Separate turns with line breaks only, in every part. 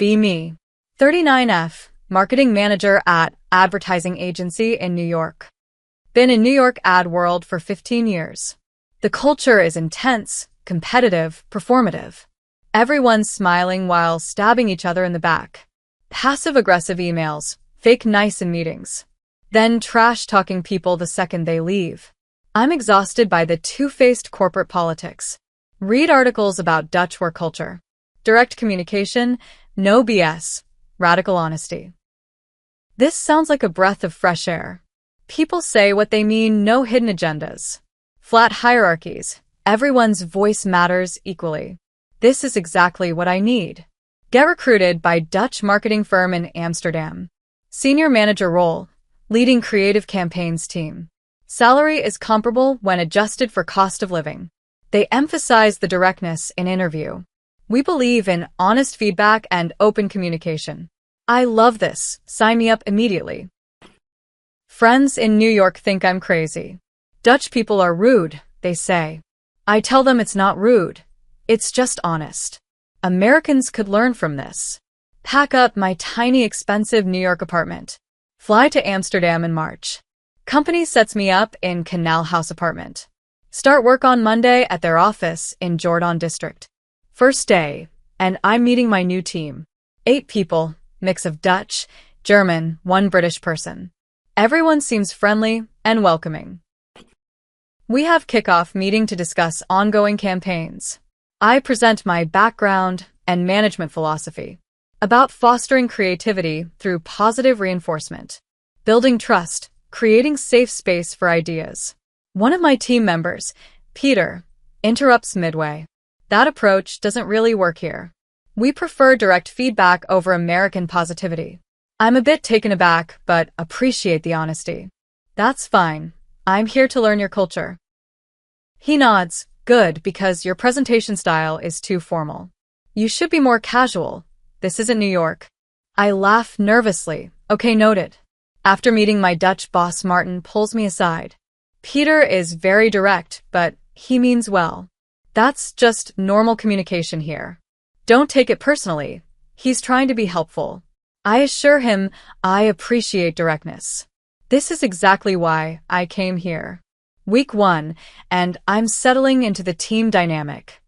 Be me. 39F, marketing manager at advertising agency in New York. Been in New York ad world for 15 years. The culture is intense, competitive, performative. Everyone's smiling while stabbing each other in the back. Passive-aggressive emails, fake nice in meetings. Then trash-talking people the second they leave. I'm exhausted by the two-faced corporate politics. Read articles about Dutch work culture. Direct communication, no BS, radical honesty. This sounds like a breath of fresh air. People say what they mean, no hidden agendas. Flat hierarchies, everyone's voice matters equally. This is exactly what I need. Get recruited by Dutch marketing firm in Amsterdam. Senior manager role, leading creative campaigns team. Salary is comparable when adjusted for cost of living. They emphasize the directness in interview. We believe in honest feedback and open communication. I love this. Sign me up immediately. Friends in New York think I'm crazy. Dutch people are rude, they say. I tell them it's not rude. It's just honest. Americans could learn from this. Pack up my tiny expensive New York apartment. Fly to Amsterdam in March. Company sets me up in Canal House apartment. Start work on Monday at their office in Jordan District. First day, and I'm meeting my new team. 8 people, mix of Dutch, German, 1 British person. Everyone seems friendly and welcoming. We have kickoff meeting to discuss ongoing campaigns. I present my background and management philosophy about fostering creativity through positive reinforcement, building trust, creating safe space for ideas. One of my team members, Peter, interrupts midway. That approach doesn't really work here. We prefer direct feedback over American positivity. I'm a bit taken aback, but appreciate the honesty. That's fine. I'm here to learn your culture. He nods. Good, because your presentation style is too formal. You should be more casual. This isn't New York. I laugh nervously. Okay, noted. After meeting my Dutch boss, Martin pulls me aside. Peter is very direct, but he means well. That's just normal communication here. Don't take it personally. He's trying to be helpful. I assure him I appreciate directness. This is exactly why I came here. Week 1, and I'm settling into the team dynamic.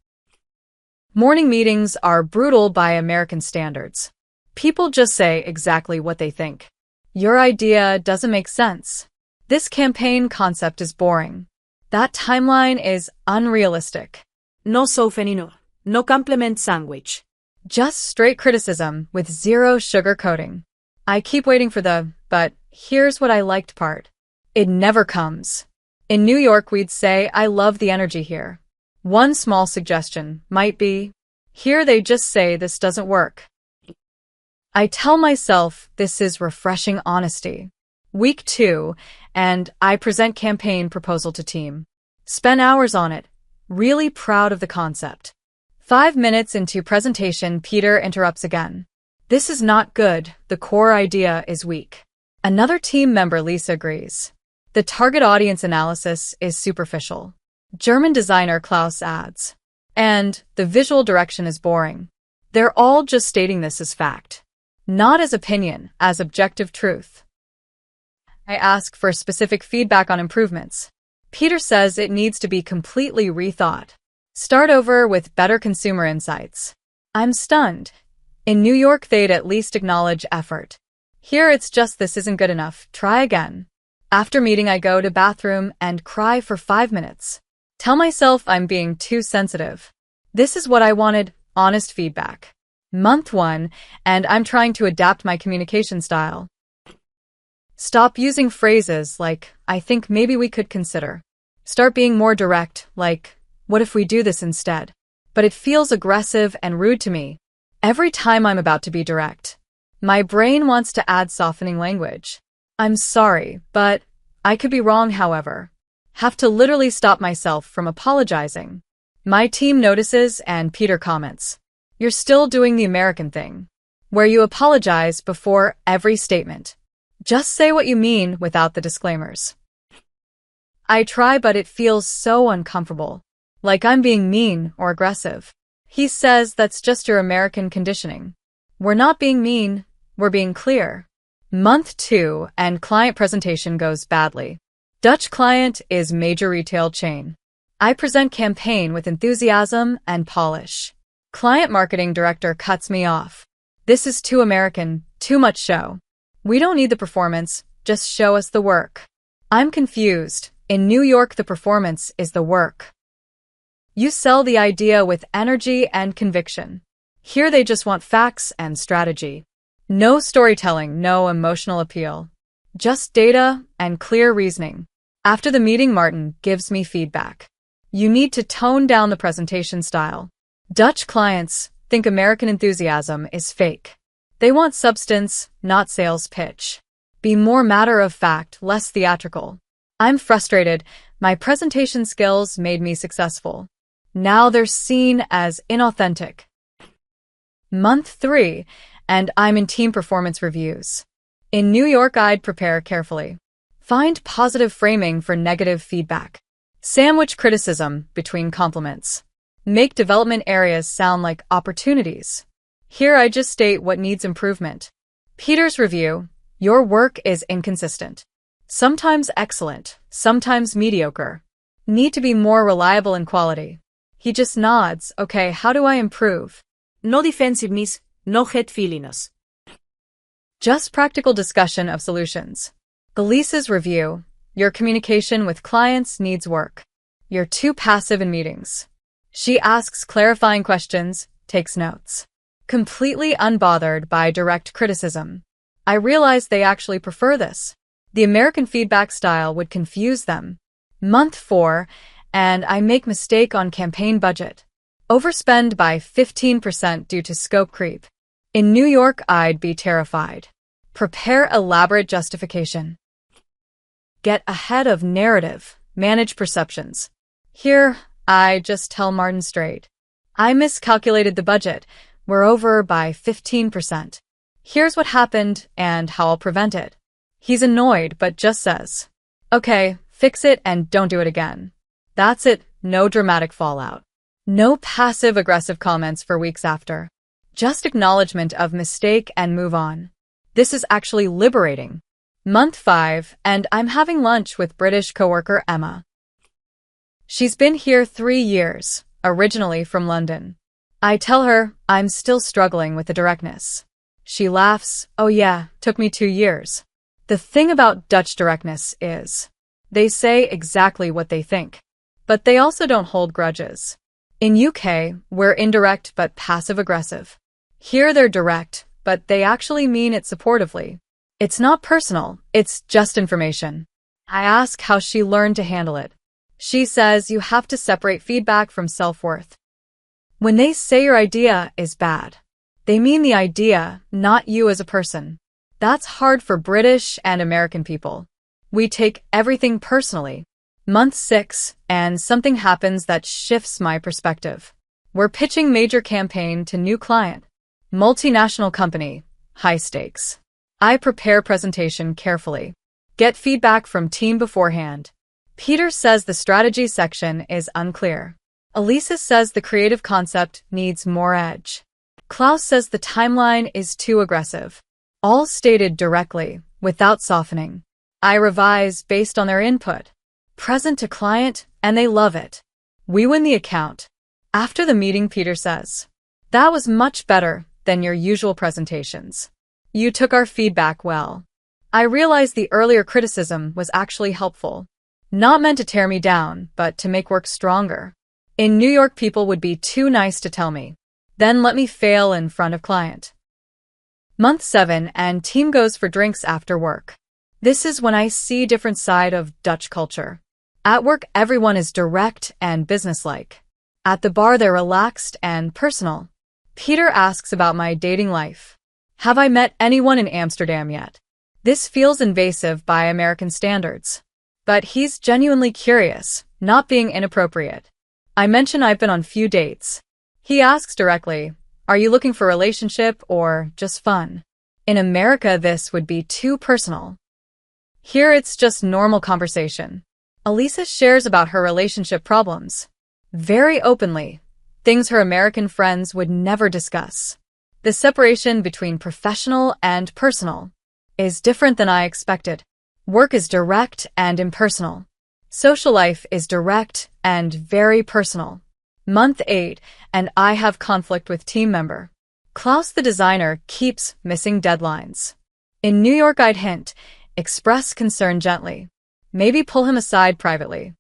Morning meetings are brutal by American standards. People just say exactly what they think. Your idea doesn't make sense. This campaign concept is boring. That timeline is unrealistic.
No souvenir, no compliment sandwich.
Just straight criticism with zero sugarcoating. I keep waiting for the, but here's what I liked part. It never comes. In New York, we'd say, I love the energy here. One small suggestion might be, here they just say this doesn't work. I tell myself this is refreshing honesty. Week 2, and I present campaign proposal to team. Spend hours on it. Really proud of the concept. 5 minutes into presentation, Peter interrupts again. This is not good. The core idea is weak. Another team member, Lisa, agrees. The target audience analysis is superficial. German designer Klaus adds. And the visual direction is boring. They're all just stating this as fact. Not as opinion, as objective truth. I ask for specific feedback on improvements. Peter says it needs to be completely rethought. Start over with better consumer insights. I'm stunned. In New York, they'd at least acknowledge effort. Here it's just this isn't good enough. Try again. After meeting, I go to bathroom and cry for 5 minutes. Tell myself I'm being too sensitive. This is what I wanted, honest feedback. Month 1, and I'm trying to adapt my communication style. Stop using phrases like, I think maybe we could consider. Start being more direct, like, what if we do this instead? But it feels aggressive and rude to me. Every time I'm about to be direct, my brain wants to add softening language. I'm sorry, but I could be wrong, however. Have to literally stop myself from apologizing. My team notices and Peter comments. You're still doing the American thing, where you apologize before every statement. Just say what you mean without the disclaimers. I try, but it feels so uncomfortable, like I'm being mean or aggressive. He says that's just your American conditioning. We're not being mean, we're being clear. Month 2 and client presentation goes badly. Dutch client is major retail chain. I present campaign with enthusiasm and polish. Client marketing director cuts me off. This is too American, too much show. We don't need the performance, just show us the work. I'm confused. In New York, the performance is the work. You sell the idea with energy and conviction. Here they just want facts and strategy. No storytelling, no emotional appeal. Just data and clear reasoning. After the meeting, Martin gives me feedback. You need to tone down the presentation style. Dutch clients think American enthusiasm is fake. They want substance, not sales pitch. Be more matter of fact, less theatrical. I'm frustrated. My presentation skills made me successful. Now they're seen as inauthentic. Month 3, and I'm in team performance reviews. In New York, I'd prepare carefully. Find positive framing for negative feedback. Sandwich criticism between compliments. Make development areas sound like opportunities. Here I just state what needs improvement. Peter's review. Your work is inconsistent. Sometimes excellent, sometimes mediocre. Need to be more reliable in quality. He just nods. Okay, how do I improve?
No defensiveness, no head feeliness.
Just practical discussion of solutions. Elise's review. Your communication with clients needs work. You're too passive in meetings. She asks clarifying questions, takes notes. Completely unbothered by direct criticism. I realize they actually prefer this. The American feedback style would confuse them. Month 4, and I make mistake on campaign budget. Overspend by 15% due to scope creep. In New York, I'd be terrified. Prepare elaborate justification. Get ahead of narrative, manage perceptions. Here, I just tell Martin straight. I miscalculated the budget. We're over by 15%. Here's what happened and how I'll prevent it. He's annoyed but just says, okay, fix it and don't do it again. That's it, no dramatic fallout. No passive-aggressive comments for weeks after. Just acknowledgement of mistake and move on. This is actually liberating. Month 5, and I'm having lunch with British coworker Emma. She's been here 3 years, originally from London. I tell her I'm still struggling with the directness. She laughs, oh yeah, took me 2 years. The thing about Dutch directness is, they say exactly what they think. But they also don't hold grudges. In UK, we're indirect but passive-aggressive. Here they're direct, but they actually mean it supportively. It's not personal, it's just information. I ask how she learned to handle it. She says you have to separate feedback from self-worth. When they say your idea is bad, they mean the idea, not you as a person. That's hard for British and American people. We take everything personally. Month 6, and something happens that shifts my perspective. We're pitching major campaign to new client. Multinational company, high stakes. I prepare presentation carefully. Get feedback from team beforehand. Peter says the strategy section is unclear. Elisa says the creative concept needs more edge. Klaus says the timeline is too aggressive. All stated directly, without softening. I revise based on their input. Present to client, and they love it. We win the account. After the meeting, Peter says, that was much better than your usual presentations. You took our feedback well. I realized the earlier criticism was actually helpful. Not meant to tear me down, but to make work stronger. In New York, people would be too nice to tell me. Then let me fail in front of client. Month 7, and team goes for drinks after work. This is when I see different side of Dutch culture. At work, everyone is direct and businesslike. At the bar, they're relaxed and personal. Peter asks about my dating life. Have I met anyone in Amsterdam yet? This feels invasive by American standards. But he's genuinely curious, not being inappropriate. I mention I've been on few dates. He asks directly, are you looking for a relationship or just fun? In America, this would be too personal. Here it's just normal conversation. Elisa shares about her relationship problems. Very openly. Things her American friends would never discuss. The separation between professional and personal is different than I expected. Work is direct and impersonal. Social life is direct and very personal. Month 8, and I have conflict with team member. Klaus the designer keeps missing deadlines. In New York I'd hint, express concern gently. Maybe pull him aside privately.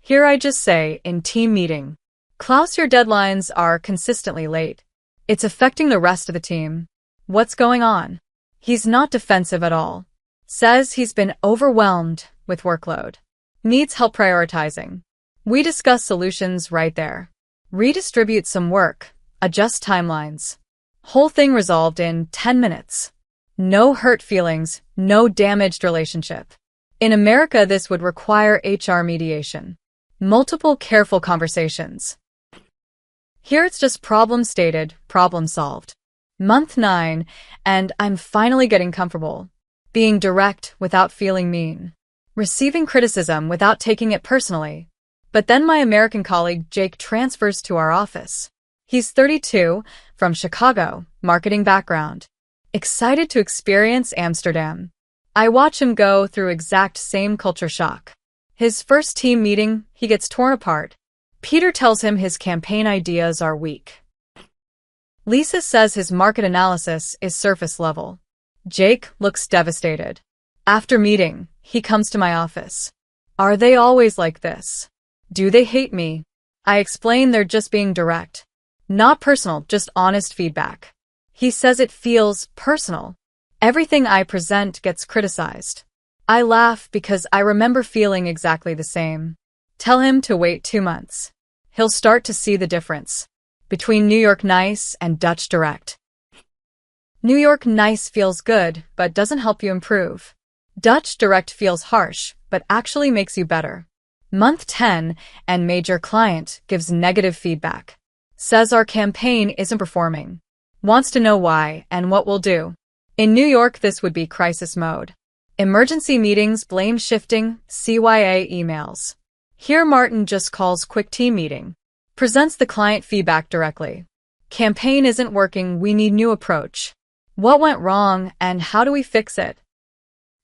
Here I just say, in team meeting, Klaus, your deadlines are consistently late. It's affecting the rest of the team. What's going on? He's not defensive at all. Says he's been overwhelmed with workload. Needs help prioritizing. We discuss solutions right there. Redistribute some work. Adjust timelines. Whole thing resolved in 10 minutes. No hurt feelings, no damaged relationship. In America, this would require HR mediation. Multiple careful conversations. Here it's just problem stated, problem solved. Month 9, and I'm finally getting comfortable. Being direct without feeling mean. Receiving criticism without taking it personally. But then my American colleague Jake transfers to our office. He's 32, from Chicago, marketing background. Excited to experience Amsterdam. I watch him go through exact same culture shock. His first team meeting, he gets torn apart. Peter tells him his campaign ideas are weak. Lisa says his market analysis is surface level. Jake looks devastated. After meeting, he comes to my office. Are they always like this? Do they hate me? I explain they're just being direct. Not personal, just honest feedback. He says it feels personal. Everything I present gets criticized. I laugh because I remember feeling exactly the same. Tell him to wait 2 months. He'll start to see the difference between New York nice and Dutch direct. New York nice feels good, but doesn't help you improve. Dutch direct feels harsh, but actually makes you better. Month 10, and major client gives negative feedback. Says our campaign isn't performing. Wants to know why and what we'll do. In New York, this would be crisis mode. Emergency meetings, blame shifting, CYA emails. Here Martin just calls quick team meeting. Presents the client feedback directly. Campaign isn't working, we need new approach. What went wrong and how do we fix it?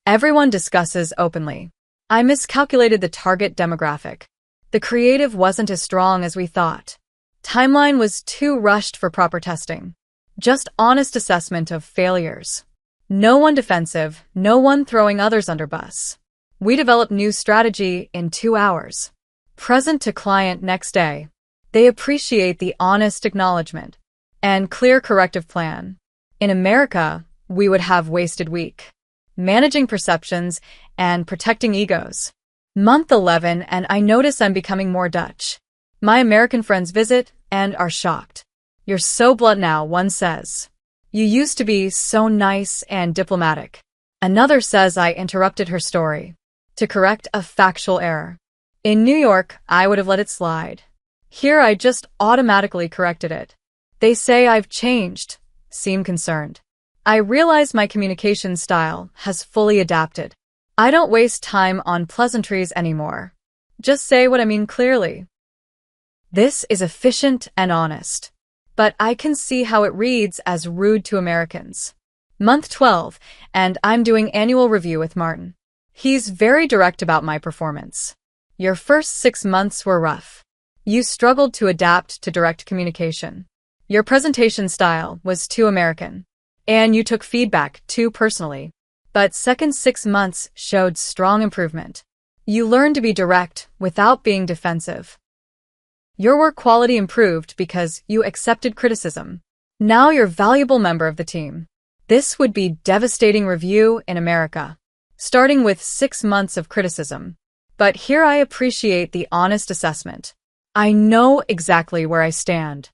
Everyone discusses openly. I miscalculated the target demographic. The creative wasn't as strong as we thought. Timeline was too rushed for proper testing. Just honest assessment of failures. No one defensive, no one throwing others under bus. We developed new strategy in 2 hours. Present to client next day. They appreciate the honest acknowledgement and clear corrective plan. In America, we would have wasted week. Managing perceptions and protecting egos. Month 11, and I notice I'm becoming more Dutch. My American friends visit and are shocked. You're so blunt now, one says. You used to be so nice and diplomatic. Another says I interrupted her story to correct a factual error. In New York, I would have let it slide. Here I just automatically corrected it. They say I've changed, seem concerned. I realize my communication style has fully adapted. I don't waste time on pleasantries anymore. Just say what I mean clearly. This is efficient and honest. But I can see how it reads as rude to Americans. Month 12, and I'm doing annual review with Martin. He's very direct about my performance. Your first 6 months were rough. You struggled to adapt to direct communication. Your presentation style was too American. And you took feedback too personally. But second 6 months showed strong improvement. You learned to be direct without being defensive. Your work quality improved because you accepted criticism. Now you're a valuable member of the team. This would be devastating review in America, starting with 6 months of criticism. But here I appreciate the honest assessment. I know exactly where I stand.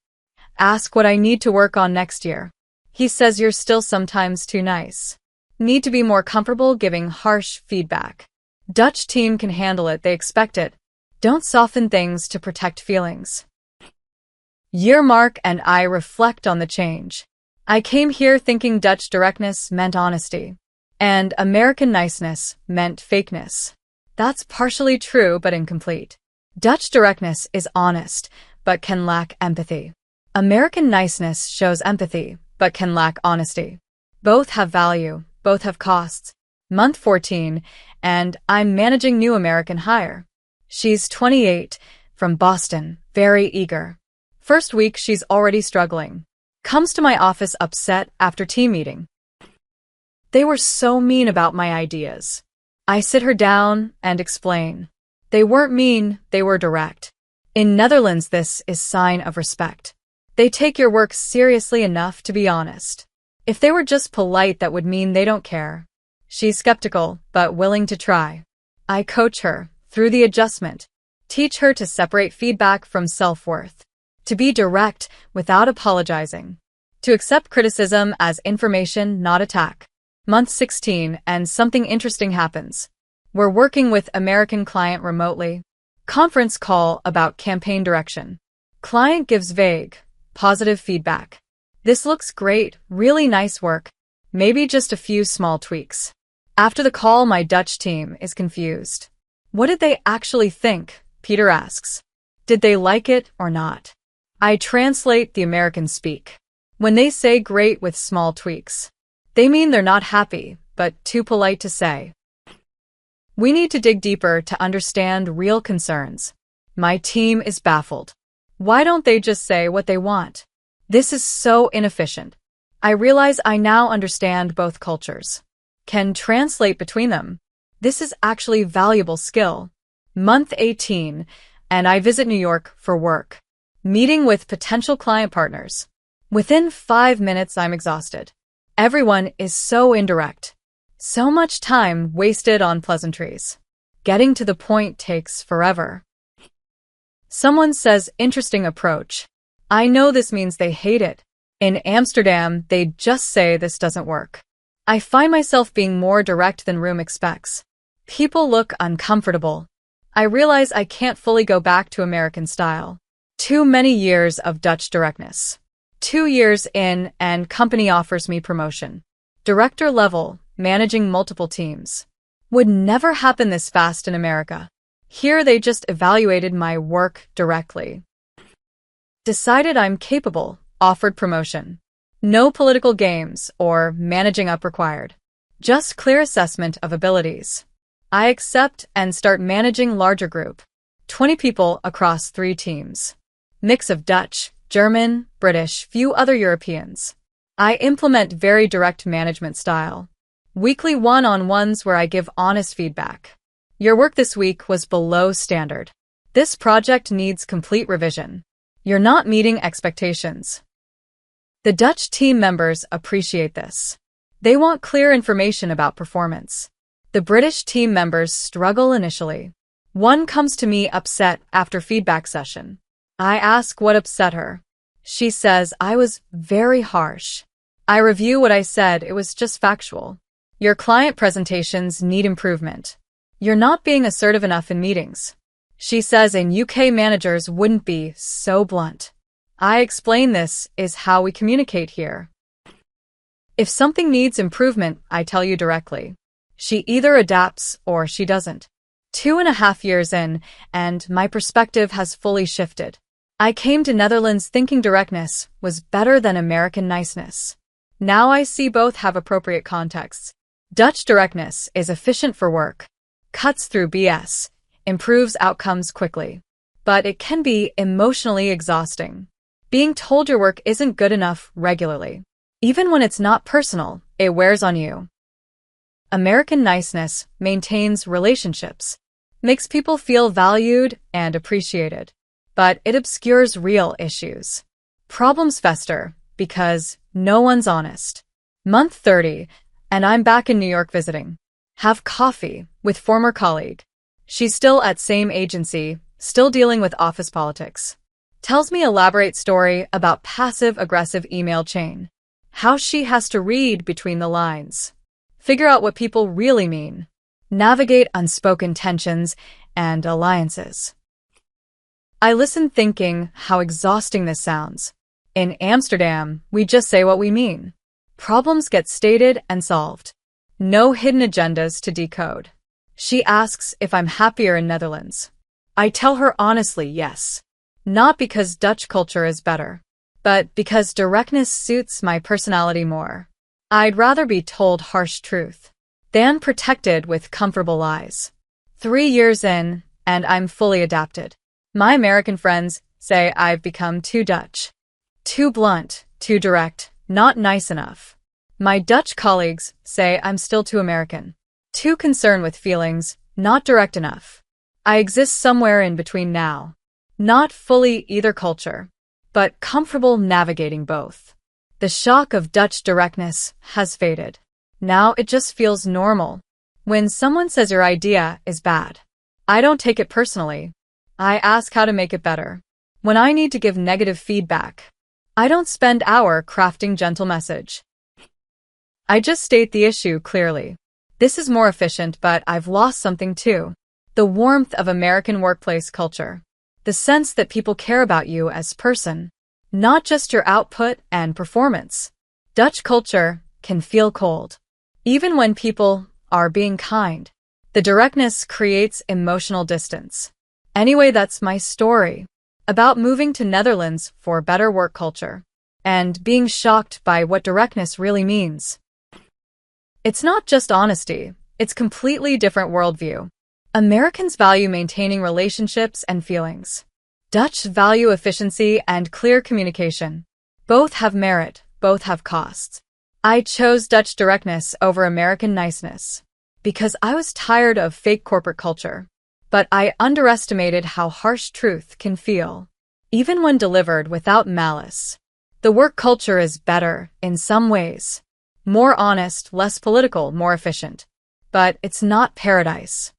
Ask what I need to work on next year. He says you're still sometimes too nice. Need to be more comfortable giving harsh feedback. Dutch team can handle it, they expect it. Don't soften things to protect feelings. Year mark and I reflect on the change. I came here thinking Dutch directness meant honesty, and American niceness meant fakeness. That's partially true but incomplete. Dutch directness is honest, but can lack empathy. American niceness shows empathy, but can lack honesty. Both have value, both have costs. Month 14, and I'm managing new American hire. She's 28, from Boston, very eager. First week, she's already struggling. Comes to my office upset after team meeting. They were so mean about my ideas. I sit her down and explain. They weren't mean, they were direct. In Netherlands, this is sign of respect. They take your work seriously enough to be honest. If they were just polite, that would mean they don't care. She's skeptical, but willing to try. I coach her through the adjustment, teach her to separate feedback from self-worth, to be direct without apologizing, to accept criticism as information, not attack. Month 16, and something interesting happens. We're working with American client remotely. Conference call about campaign direction. Client gives vague, positive feedback. This looks great, really nice work. Maybe just a few small tweaks. After the call, my Dutch team is confused. What did they actually think? Peter asks. Did they like it or not? I translate the American speak. When they say great with small tweaks, they mean they're not happy, but too polite to say. We need to dig deeper to understand real concerns. My team is baffled. Why don't they just say what they want? This is so inefficient. I realize I now understand both cultures. Can translate between them. This is actually valuable skill. Month 18, and I visit New York for work. Meeting with potential client partners. Within 5 minutes, I'm exhausted. Everyone is so indirect. So much time wasted on pleasantries. Getting to the point takes forever. Someone says, interesting approach. I know this means they hate it. In Amsterdam, they just say this doesn't work. I find myself being more direct than room expects. People look uncomfortable. I realize I can't fully go back to American style. Too many years of Dutch directness. 2 years in, and company offers me promotion. Director level, managing multiple teams. Would never happen this fast in America. Here they just evaluated my work directly. Decided I'm capable, offered promotion. No political games or managing up required. Just clear assessment of abilities. I accept and start managing larger group. 20 people across 3 teams. Mix of Dutch, German, British, few other Europeans. I implement very direct management style. Weekly one-on-ones where I give honest feedback. Your work this week was below standard. This project needs complete revision. You're not meeting expectations. The Dutch team members appreciate this. They want clear information about performance. The British team members struggle initially. One comes to me upset after feedback session. I ask what upset her. She says I was very harsh. I review what I said, it was just factual. Your client presentations need improvement. You're not being assertive enough in meetings. She says in UK managers wouldn't be so blunt. I explain this is how we communicate here. If something needs improvement, I tell you directly. She either adapts or she doesn't. 2.5 years in, and my perspective has fully shifted. I came to Netherlands thinking directness was better than American niceness. Now I see both have appropriate contexts. Dutch directness is efficient for work, cuts through BS, improves outcomes quickly. But it can be emotionally exhausting. Being told your work isn't good enough regularly. Even when it's not personal, it wears on you. American niceness maintains relationships, makes people feel valued and appreciated, but it obscures real issues. Problems fester because no one's honest. Month 30, and I'm back in New York visiting. Have coffee with former colleague. She's still at same agency, still dealing with office politics. Tells me elaborate story about passive-aggressive email chain. How she has to read between the lines. Figure out what people really mean. Navigate unspoken tensions and alliances. I listen thinking how exhausting this sounds. In Amsterdam, we just say what we mean. Problems get stated and solved. No hidden agendas to decode. She asks if I'm happier in Netherlands. I tell her honestly yes. Not because Dutch culture is better. but because directness suits my personality more. I'd rather be told harsh truth than protected with comfortable lies. 3 years in, and I'm fully adapted. My American friends say I've become too Dutch. Too blunt, too direct, not nice enough. My Dutch colleagues say I'm still too American. Too concerned with feelings, not direct enough. I exist somewhere in between now. Not fully either culture, but comfortable navigating both. The shock of Dutch directness has faded. Now it just feels normal. When someone says your idea is bad, I don't take it personally. I ask how to make it better. When I need to give negative feedback, I don't spend hours crafting gentle message. I just state the issue clearly. This is more efficient, but I've lost something too. The warmth of American workplace culture. The sense that people care about you as person, not just your output and performance. Dutch culture can feel cold, even when people are being kind. The directness creates emotional distance. Anyway, that's my story about moving to Netherlands for better work culture and being shocked by what directness really means. It's not just honesty, it's completely different worldview. Americans value maintaining relationships and feelings. Dutch value efficiency and clear communication. Both have merit, both have costs. I chose Dutch directness over American niceness because I was tired of fake corporate culture. But I underestimated how harsh truth can feel, even when delivered without malice. The work culture is better in some ways. More honest, less political, more efficient. But it's not paradise.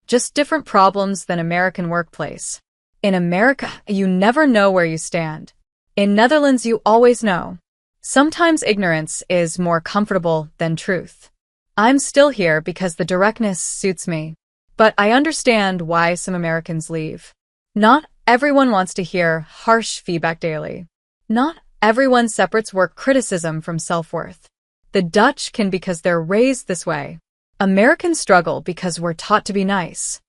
Just different problems than American workplace. In America, you never know where you stand. In Netherlands, you always know. Sometimes ignorance is more comfortable than truth. I'm still here because the directness suits me. But I understand why some Americans leave. Not everyone wants to hear harsh feedback daily. Not everyone separates work criticism from self-worth. The Dutch can because they're raised this way. Americans struggle because we're taught to be nice.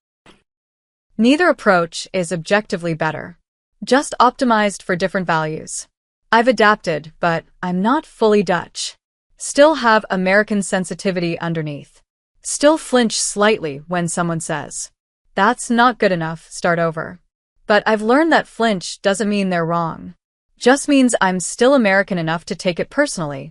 Neither approach is objectively better, just optimized for different values. I've adapted, but I'm not fully Dutch. Still have American sensitivity underneath. Still flinch slightly when someone says, "That's not good enough, start over." But I've learned that flinch doesn't mean they're wrong. Just means I'm still American enough to take it personally.